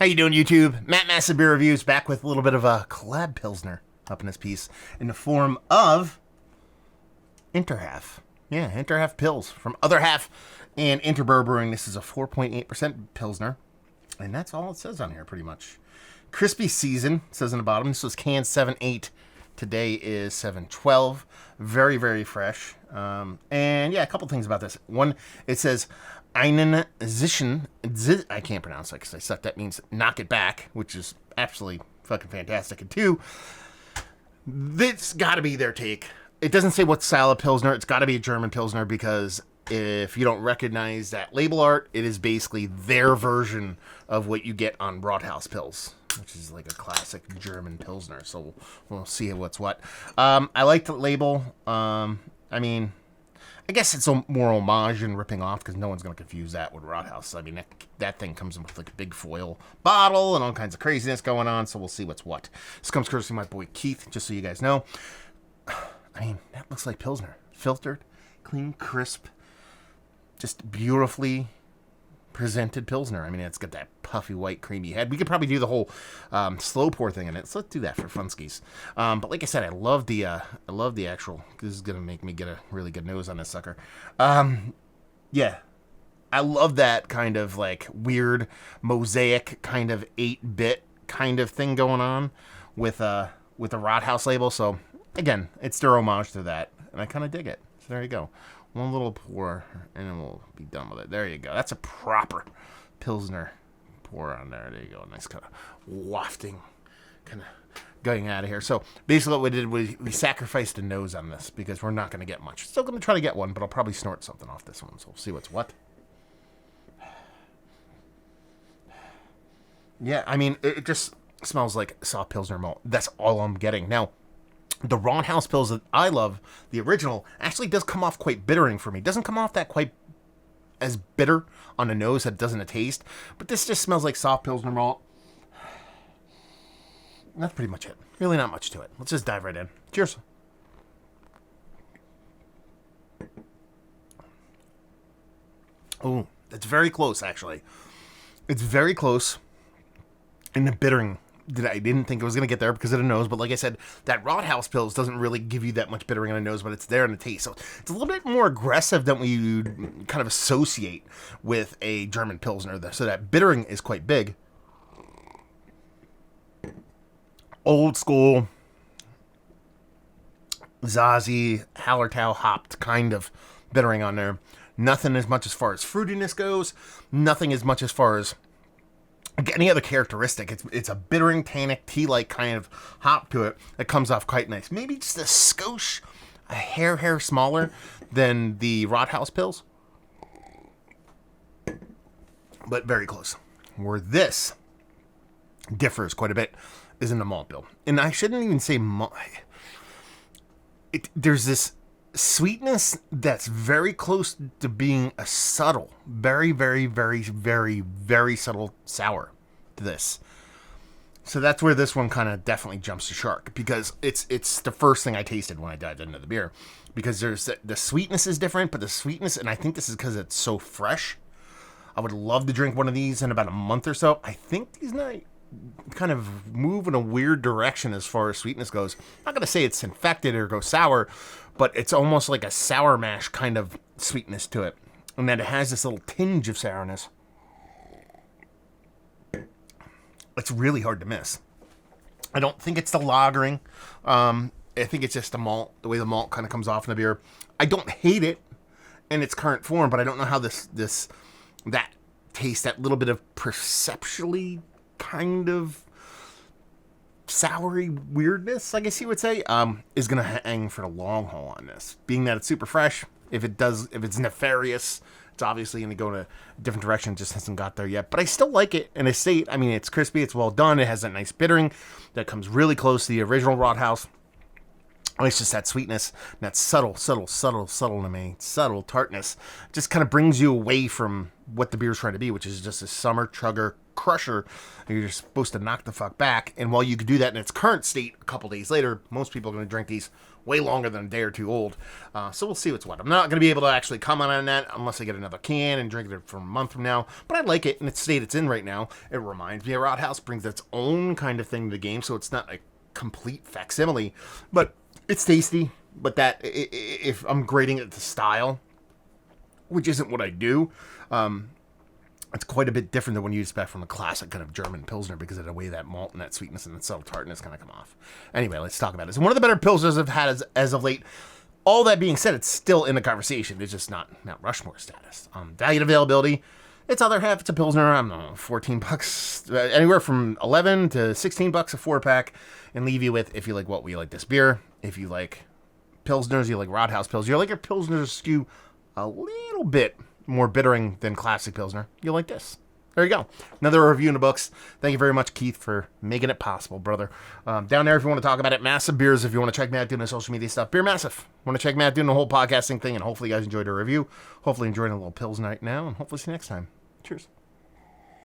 How you doing, YouTube? Matt Massive Beer Reviews back with a little bit of a collab Pilsner up in this piece in the form of Interhalf. Yeah, Interhalf Pils from Other Half and Interboro Brewing. This is a 4.8% Pilsner, and that's all it says on here pretty much. Crispy season, it says on the bottom. This was canned 7/8. Today is 7/12. Very, very fresh. And yeah, a couple things about this. One, it says Einen Zischen. I can't pronounce it because I suck. That means knock it back, which is absolutely fucking fantastic. And two, this got to be their take. It doesn't say what style of Pilsner. It's got to be a German Pilsner because if you don't recognize that label art, it is basically their version of what you get on Rathaus Pils, which is like a classic German Pilsner. So we'll see what's what. I like the label. I mean, I guess it's a more homage and ripping off because no one's going to confuse that with Rathaus. I mean, that thing comes with like a big foil bottle and all kinds of craziness going on. So we'll see what's what. This comes courtesy of my boy Keith, just so you guys know. I mean, that looks like Pilsner. Filtered, clean, crisp, just beautifully presented Pilsner. I mean, it's got that puffy white creamy head. We could probably do the whole slow pour thing in it, so let's do that for funskies. But like I said, I love the actual. This is gonna make me get a really good nose on this sucker. Yeah, I love that kind of like weird mosaic kind of 8-bit kind of thing going on with the Rathaus label. So again, it's their homage to that, and I kind of dig it. So there you go. One little pour, and then we'll be done with it. There you go. That's a proper Pilsner pour on there. There you go. Nice kind of wafting, kind of going out of here. So basically what we did was we sacrificed a nose on this because we're not going to get much. Still going to try to get one, but I'll probably snort something off this one. So we'll see what's what. Yeah, I mean, it just smells like soft Pilsner malt. That's all I'm getting. Now, the Rathaus Pils that I love, the original, actually does come off quite bittering for me. Doesn't come off that quite as bitter on the nose that doesn't a taste. But this just smells like soft Pilsner malt. That's pretty much it. Really not much to it. Let's just dive right in. Cheers. Oh, it's very close, actually. It's very close in the bittering. I didn't think it was going to get there because of the nose, but like I said, that Rathaus Pils doesn't really give you that much bittering on the nose, but it's there in the taste. So it's a little bit more aggressive than we kind of associate with a German Pilsner. So that bittering is quite big. Old school, Zazie, Hallertau hopped kind of bittering on there. Nothing as much as far as fruitiness goes. Nothing as much as far as any other characteristic. It's a bittering, tannic, tea-like kind of hop to it that comes off quite nice. Maybe just a skosh, a hair smaller than the Rathaus Pils, but very close. Where this differs quite a bit is in the malt bill. And I shouldn't even say malt. There's this sweetness that's very close to being a subtle, very, very, very, very, very subtle sour to this. So that's where this one kind of definitely jumps the shark because it's the first thing I tasted when I dived into the beer because there's the sweetness is different, but the sweetness, and I think this is because it's so fresh. I would love to drink one of these in about a month or so. I think these might kind of move in a weird direction as far as sweetness goes. I'm not going to say it's infected or go sour, but it's almost like a sour mash kind of sweetness to it. And then it has this little tinge of sourness. It's really hard to miss. I don't think it's the lagering. I think it's just the malt, the way the malt kind of comes off in the beer. I don't hate it in its current form, but I don't know how that taste, that little bit of perceptually kind of soury weirdness, I guess you would say, is going to hang for the long haul on this. Being that it's super fresh, if it's nefarious, it's obviously going to go in a different direction. It just hasn't got there yet. But I still like it in a state. I mean, it's crispy, it's well done. It has that nice bittering that comes really close to the original Rathaus. It's just that sweetness, that subtle to me, subtle tartness, just kind of brings you away from what the beer's trying to be, which is just a summer chugger crusher. You're supposed to knock the fuck back. And while you could do that in its current state a couple days later, most people are going to drink these way longer than a day or two old. So we'll see what's what. I'm not going to be able to actually comment on that unless I get another can and drink it for a month from now. But I like it in the state it's in right now. It reminds me of Roadhouse, brings its own kind of thing to the game, so it's not a complete facsimile. But it's tasty. But that, if I'm grading it to style, which isn't what I do, it's quite a bit different than when you expect from a classic kind of German Pilsner because of the way that malt and that sweetness and that subtle tartness kind of come off. Anyway, let's talk about it. It's one of the better Pilsners I've had as of late. All that being said, it's still in the conversation. It's just not Mount Rushmore status. Value and availability. It's other half. It's a Pilsner. I don't know, $14. Anywhere from 11 to $16 a 4-pack. And leave you with, if you like what we like this beer. If you like Pilsners, you like Roadhouse Pilsner. You like your Pilsners skew a little bit more bittering than classic Pilsner, you'll like this. There you go. Another review in the books. Thank you very much, Keith, for making it possible, brother. Down there, if you want to talk about it, Massive Beers, if you want to check me out doing the social media stuff, Beer Massive. Want to check me out doing the whole podcasting thing, and hopefully you guys enjoyed the review. Hopefully enjoying a little Pils night now, and hopefully see you next time. Cheers.